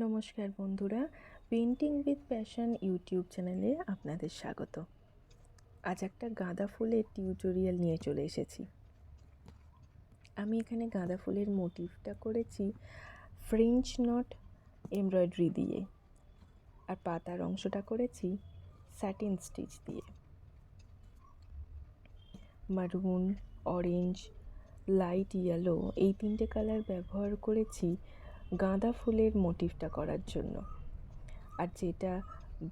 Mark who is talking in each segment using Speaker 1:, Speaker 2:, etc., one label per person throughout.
Speaker 1: নমস্কার বন্ধুরা, painting with passion YouTube চ্যানেলে আপনাদের স্বাগত। আজ একটা গাঁদা ফুলের টিউটোরিয়াল নিয়ে চলে এসেছি। আমি এখানে গাঁদা ফুলের মোটিভটা করেছি ফ্রেঞ্চ নট এমব্রয়ডারি দিয়ে, আর পাতার অংশটা করেছি স্যাটিন স্টিচ দিয়ে। মারুন, অরেঞ্জ, লাইট ইয়েলো এই তিনটে কালার ব্যবহার করেছি গাঁদা ফুলের মোটিভটা করার জন্য। আর যেটা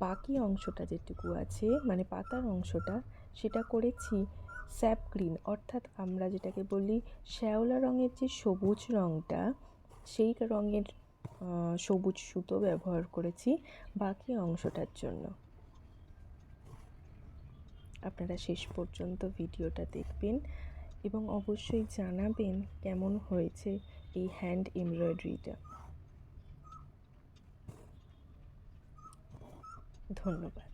Speaker 1: বাকি অংশটা যেটুকু আছে মানে পাতার অংশটা, সেটা করেছি স্যাপ গ্রিন, অর্থাৎ আমরা যেটাকে বলি শ্যাওলা রঙের যে সবুজ রঙটা, সেই রঙের সবুজ সুতো ব্যবহার করেছি বাকি অংশটার জন্য। আপনারা শেষ পর্যন্ত ভিডিওটা দেখবেন এবং অবশ্যই জানাবেন কেমন হয়েছে এই হ্যান্ড এমব্রয়ডারিটা। ধন্যবাদ।